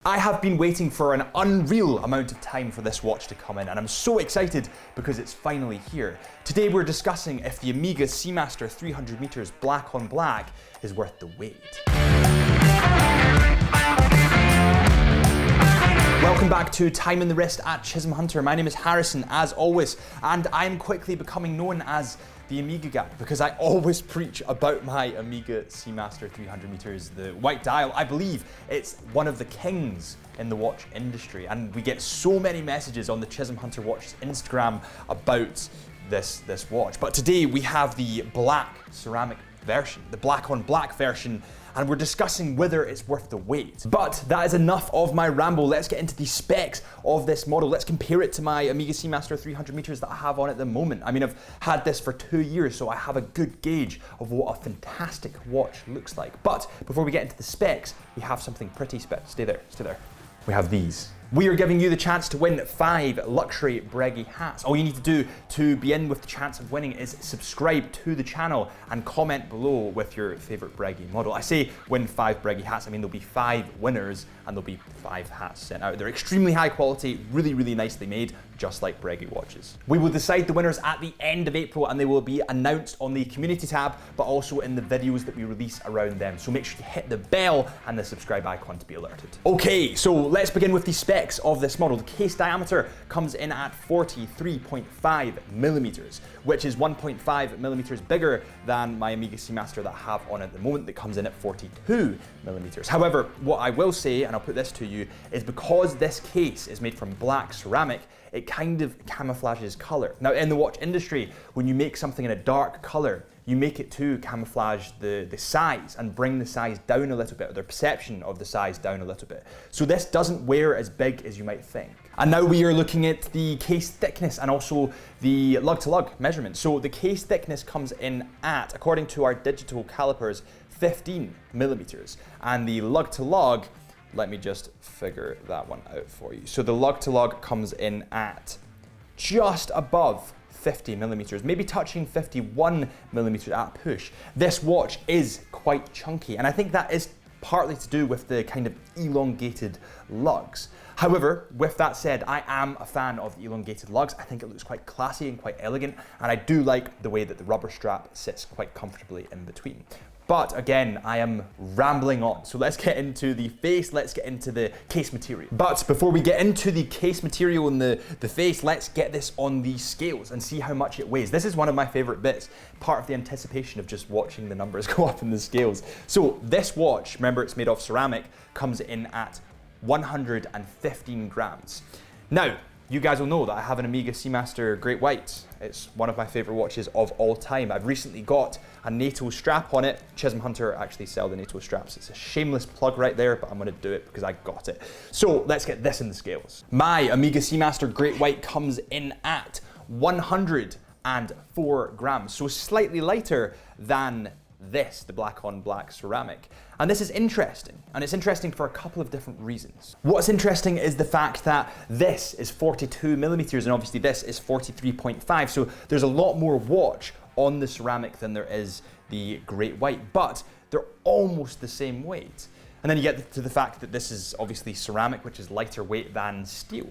I have been waiting for an unreal amount of time for this watch to come in, and I'm so excited because it's finally here. Today we're discussing if the Omega Seamaster 300 meters black on black is worth the wait. Welcome back to Time in the Wrist at Chisholm Hunter. My name is Harrison, as always, and I'm quickly becoming known as the Omega guy because I always preach about my Omega Seamaster 300 meters, the white dial. I believe it's one of the kings in the watch industry, and we get so many messages on the Chisholm Hunter Watch Instagram about this watch. But today we have the black ceramic version, the black on black version, and we're discussing whether it's worth the wait. But that is enough of my ramble. Let's get into the specs of this model. Let's compare it to my Omega Seamaster 300 meters that I have on at the moment. I mean, I've had this for 2 years, so I have a good gauge of what a fantastic watch looks like. But before we get into the specs, we have something pretty special. Stay there. We have these. We are giving you the chance to win 5 luxury Breguet hats. All you need to do to be in with the chance of winning is subscribe to the channel and comment below with your favorite Breguet model. I say win 5 Breguet hats, I mean there'll be 5 winners and there'll be 5 hats sent out. They're extremely high quality, really nicely made, just like Breguet watches. We will decide the winners at the end of April, and they will be announced on the community tab, but also in the videos that we release around them. So make sure you hit the bell and the subscribe icon to be alerted. Okay, so let's begin with the specs of this model. The case diameter comes in at 43.5 millimeters, which is 1.5 millimeters bigger than my Omega Seamaster that I have on at the moment that comes in at 42 millimeters. However, what I will say, and I'll put this to you, is because this case is made from black ceramic, it kind of camouflages color. Now, in the watch industry, when you make something in a dark color, you make it to camouflage the size and bring the size down a little bit, or the perception of the size down a little bit. So this doesn't wear as big as you might think. And now we are looking at the case thickness and also the lug-to-lug measurement. So the case thickness comes in at, according to our digital calipers, 15 millimeters. And the lug-to-lug, let me just figure that one out for you. So the lug-to-lug comes in at just above 50 millimeters, maybe touching 51 millimeters at push. This watch is quite chunky, and I think that is partly to do with the kind of elongated lugs. However, with that said, I am a fan of the elongated lugs. I think it looks quite classy and quite elegant, and I do like the way that the rubber strap sits quite comfortably in between. But again, I am rambling on. So let's get into the face, let's get into the case material. But before we get into the case material and the face, let's get this on the scales and see how much it weighs. This is one of my favorite bits, part of the anticipation of just watching the numbers go up in the scales. So this watch, remember it's made of ceramic, comes in at 115 grams. Now, you guys will know that I have an Omega Seamaster Great White. It's one of my favorite watches of all time. I've recently got a NATO strap on it. Chisholm Hunter actually sell the NATO straps. It's a shameless plug right there, but I'm gonna do it because I got it. So let's get this in the scales. My Omega Seamaster Great White comes in at 104 grams, so slightly lighter than this, the black on black ceramic. And this is interesting, and it's interesting for a couple of different reasons. What's interesting is the fact that this is 42 millimeters and obviously this is 43.5, so there's a lot more watch on the ceramic than there is the Great White, but they're almost the same weight. And then you get to the fact that this is obviously ceramic, which is lighter weight than steel.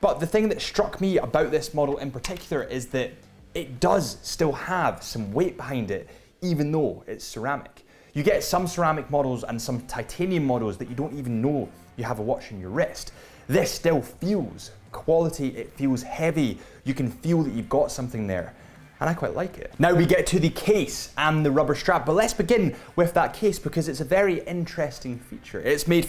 But the thing that struck me about this model in particular is that it does still have some weight behind it, even though it's ceramic. You get some ceramic models and some titanium models that you don't even know you have a watch in your wrist. This still feels quality, it feels heavy, you can feel that you've got something there, and I quite like it. Now we get to the case and the rubber strap, but let's begin with that case because it's a very interesting feature. It's made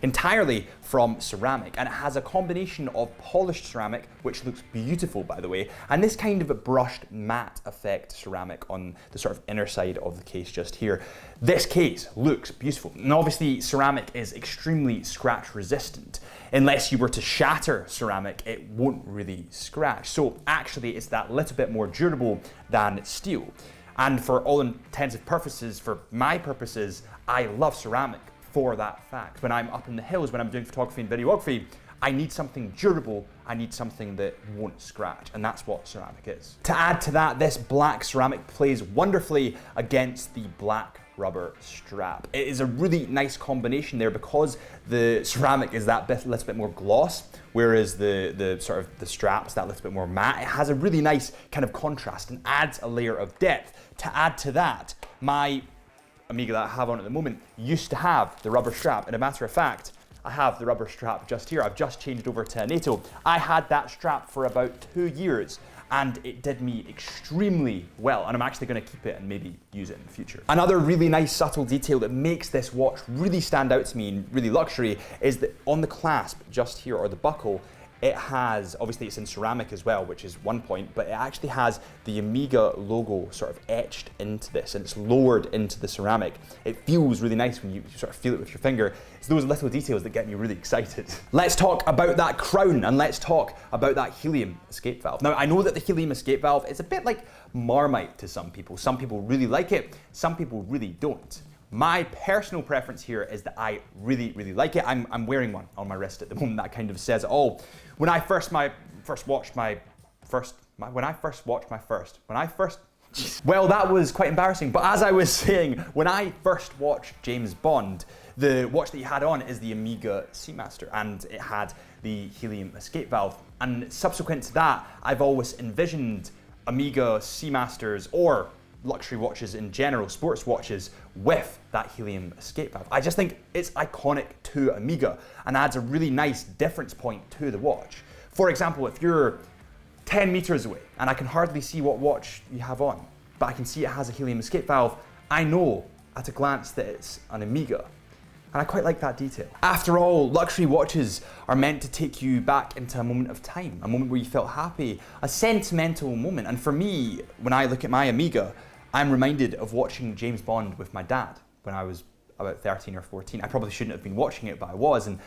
entirely from ceramic, and it has a combination of polished ceramic, which looks beautiful by the way, and this kind of a brushed matte effect ceramic on the sort of inner side of the case just here. This case looks beautiful, and obviously ceramic is extremely scratch resistant. Unless you were to shatter ceramic, it won't really scratch. So actually it's that little bit more durable than steel. And for all intents and purposes, for my purposes, I love ceramic for that fact. When I'm up in the hills, when I'm doing photography and videography, I need something durable, I need something that won't scratch, and that's what ceramic is. To add to that, this black ceramic plays wonderfully against the black rubber strap. It is a really nice combination there because the ceramic is that little bit more gloss, whereas the sort of the straps that little bit more matte. It has a really nice kind of contrast and adds a layer of depth. To add to that, my Omega that I have on at the moment used to have the rubber strap, and a matter of fact, I have the rubber strap just here. I've just changed over to a NATO. I had that strap for about 2 years, and it did me extremely well, and I'm actually going to keep it and maybe use it in the future. Another really nice subtle detail that makes this watch really stand out to me and really luxury is that on the clasp just here, or the buckle, it has, obviously it's in ceramic as well, which is one point, but it actually has the Omega logo sort of etched into this, and it's lowered into the ceramic. It feels really nice when you sort of feel it with your finger. It's those little details that get me really excited. Let's talk about that crown, and let's talk about that helium escape valve. Now, I know that the helium escape valve is a bit like Marmite to some people. Some people really like it, some people really don't. My personal preference here is that I really, really like it. I'm wearing one on my wrist at the moment. That kind of says it all. When I first watched my first, well, that was quite embarrassing. But as I was saying, when I first watched James Bond, the watch that he had on is the Omega Seamaster, and it had the helium escape valve. And subsequent to that, I've always envisioned Omega Seamasters, or luxury watches in general, sports watches, with that helium escape valve. I just think it's iconic to Omega and adds a really nice difference point to the watch. For example, if you're 10 meters away and I can hardly see what watch you have on, but I can see it has a helium escape valve, I know at a glance that it's an Omega. And I quite like that detail. After all, luxury watches are meant to take you back into a moment of time, a moment where you felt happy, a sentimental moment. And for me, when I look at my Omega, I'm reminded of watching James Bond with my dad when I was about 13 or 14. I probably shouldn't have been watching it, but I was. And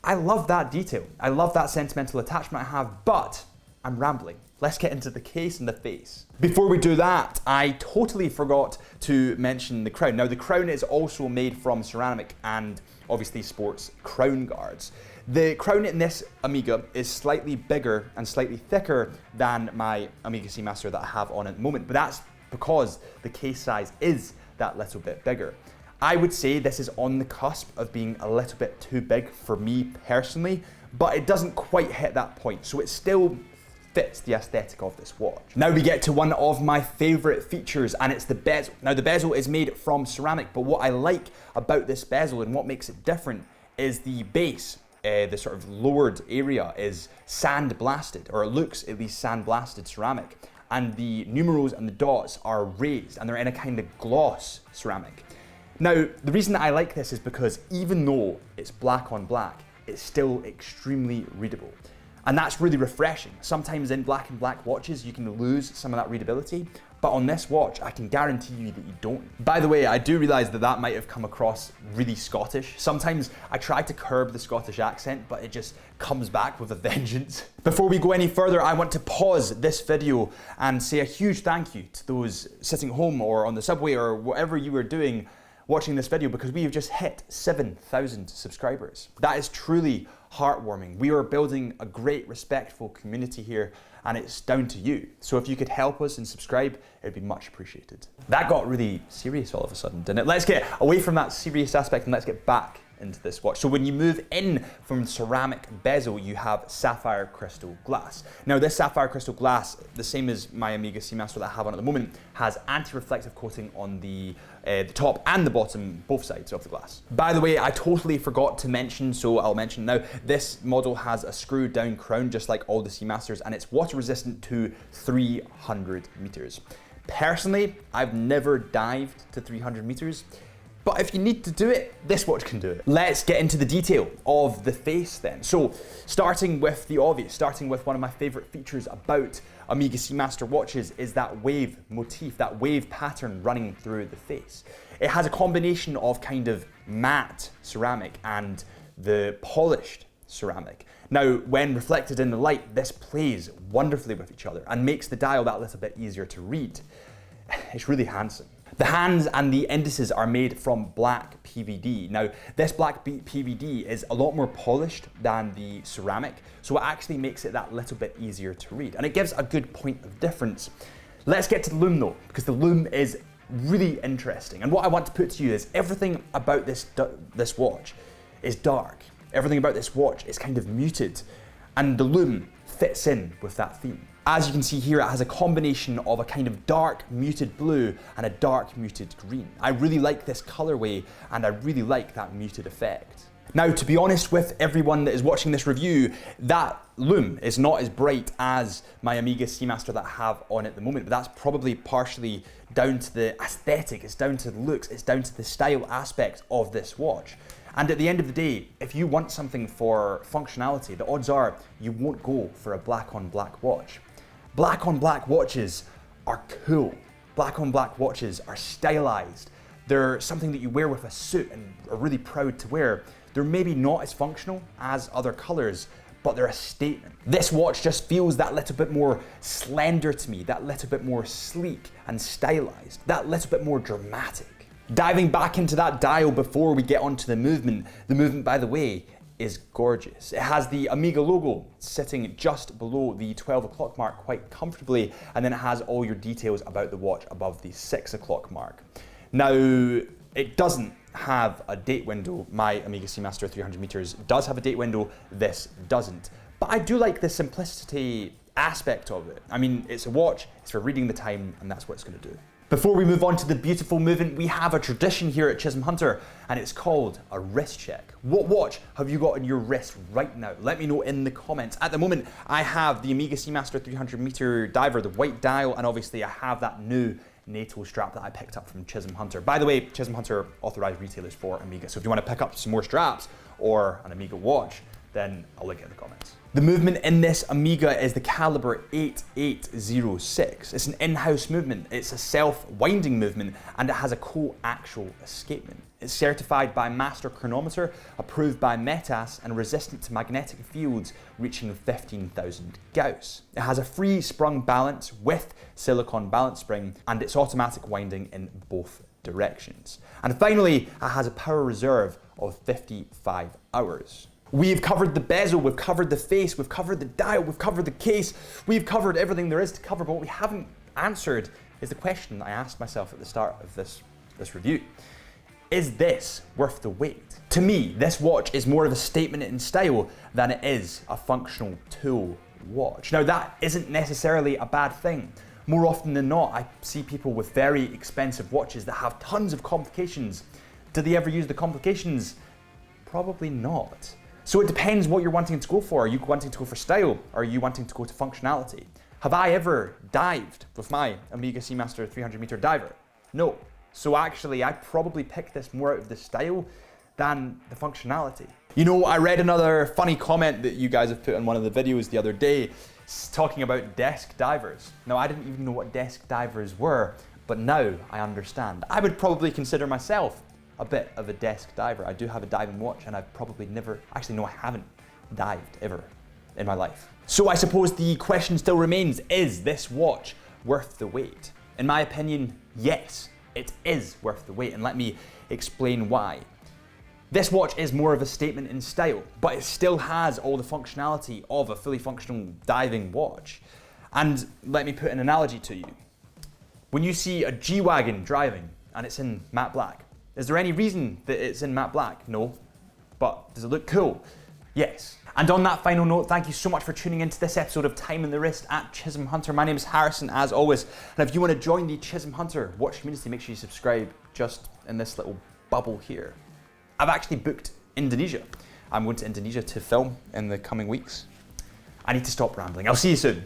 I love that detail. I love that sentimental attachment I have, but I'm rambling. Let's get into the case and the face. Before we do that, I totally forgot to mention the crown. Now, the crown is also made from ceramic and obviously sports crown guards. The crown in this Omega is slightly bigger and slightly thicker than my Omega Seamaster that I have on at the moment, but that's because the case size is that little bit bigger. I would say this is on the cusp of being a little bit too big for me personally, but it doesn't quite hit that point, so it still fits the aesthetic of this watch. Now we get to one of my favorite features, and it's the bezel. Now the bezel is made from ceramic, but what I like about this bezel and what makes it different is the base. The sort of lowered area is sandblasted, or it looks at least sandblasted ceramic. And the numerals and the dots are raised, and they're in a kind of gloss ceramic. Now, the reason that I like this is because even though it's black on black, it's still extremely readable. And that's really refreshing. Sometimes in black and black watches, you can lose some of that readability, but on this watch, I can guarantee you that you don't. By the way, I do realize that that might have come across really Scottish. Sometimes I try to curb the Scottish accent, but it just comes back with a vengeance. Before we go any further, I want to pause this video and say a huge thank you to those sitting home or on the subway or whatever you were doing watching this video, because we have just hit 7,000 subscribers. That is truly heartwarming. We are building a great, respectful community here, and it's down to you. So if you could help us and subscribe, it'd be much appreciated. That got really serious all of a sudden, didn't it? Let's get away from that serious aspect and let's get back into this watch. So when you move in from ceramic bezel, you have sapphire crystal glass. Now this sapphire crystal glass, the same as my Omega Seamaster that I have on at the moment, has anti-reflective coating on the top and the bottom, both sides of the glass. By the way, I totally forgot to mention, so I'll mention now, this model has a screwed down crown just like all the Seamasters, and it's water resistant to 300 meters. Personally, I've never dived to 300 meters, but if you need to do it, this watch can do it. Let's get into the detail of the face then. So, starting with the obvious, starting with one of my favorite features about Omega Seamaster watches is that wave motif, that wave pattern running through the face. It has a combination of kind of matte ceramic and the polished ceramic. Now, when reflected in the light, this plays wonderfully with each other and makes the dial that little bit easier to read. It's really handsome. The hands and the indices are made from black PVD. Now, this black PVD is a lot more polished than the ceramic, so it actually makes it that little bit easier to read, and it gives a good point of difference. Let's get to the lume though, because the lume is really interesting. And what I want to put to you is everything about this watch is dark. Everything about this watch is kind of muted, and the lume fits in with that theme. As you can see here, it has a combination of a kind of dark muted blue and a dark muted green. I really like this colorway, and I really like that muted effect. Now, to be honest with everyone that is watching this review, that lume is not as bright as my Omega Seamaster that I have on at the moment, but that's probably partially down to the aesthetic, it's down to the looks, it's down to the style aspect of this watch. And at the end of the day, if you want something for functionality, the odds are you won't go for a black on black watch. Black on black watches are cool. Black on black watches are stylized. They're something that you wear with a suit and are really proud to wear. They're maybe not as functional as other colors, but they're a statement. This watch just feels that little bit more slender to me, that little bit more sleek and stylized, that little bit more dramatic. Diving back into that dial before we get onto the movement, by the way, is gorgeous. It has the Omega logo sitting just below the 12 o'clock mark quite comfortably, and then it has all your details about the watch above the 6 o'clock mark. Now, it doesn't have a date window. My Omega Seamaster 300 meters does have a date window, this doesn't. But I do like the simplicity aspect of it. I mean, it's a watch, it's for reading the time, and that's what it's gonna do. Before we move on to the beautiful movement, we have a tradition here at Chisholm Hunter, and it's called a wrist check. What watch have you got on your wrist right now? Let me know in the comments. At the moment, I have the Omega Seamaster 300 meter diver, the white dial, and obviously I have that new NATO strap that I picked up from Chisholm Hunter. By the way, Chisholm Hunter authorized retailers for Omega, so if you want to pick up some more straps or an Omega watch, then I'll link it in the comments. The movement in this Omega is the caliber 8806. It's an in-house movement, it's a self-winding movement, and it has a coaxial escapement. It's certified by Master Chronometer, approved by METAS, and resistant to magnetic fields reaching 15,000 Gauss. It has a free sprung balance with silicone balance spring, and it's automatic winding in both directions. And finally, it has a power reserve of 55 hours. We've covered the bezel, we've covered the face, we've covered the dial, we've covered the case, we've covered everything there is to cover, but what we haven't answered is the question I asked myself at the start of this review. Is this worth the wait? To me, this watch is more of a statement in style than it is a functional tool watch. Now, that isn't necessarily a bad thing. More often than not, I see people with very expensive watches that have tons of complications. Do they ever use the complications? Probably not. So it depends what you're wanting to go for. Are you wanting to go for style? Or are you wanting to go to functionality? Have I ever dived with my Omega Seamaster 300 meter diver? No. So actually, I probably picked this more out of the style than the functionality. You know, I read another funny comment that you guys have put on one of the videos the other day, talking about desk divers. Now, I didn't even know what desk divers were, but now I understand. I would probably consider myself a bit of a desk diver. I do have a diving watch, and I've probably never, actually no, I haven't dived ever in my life. So I suppose the question still remains, is this watch worth the wait? In my opinion, yes, it is worth the wait, and let me explain why. This watch is more of a statement in style, but it still has all the functionality of a fully functional diving watch. And let me put an analogy to you. When you see a G-Wagon driving and it's in matte black, is there any reason that it's in matte black? No. But does it look cool? Yes. And on that final note, thank you so much for tuning into this episode of Time in the Wrist at Chisholm Hunter. My name is Harrison, as always. And if you want to join the Chisholm Hunter watch community, make sure you subscribe just in this little bubble here. I've actually booked Indonesia. I'm going to Indonesia to film in the coming weeks. I need to stop rambling. I'll see you soon.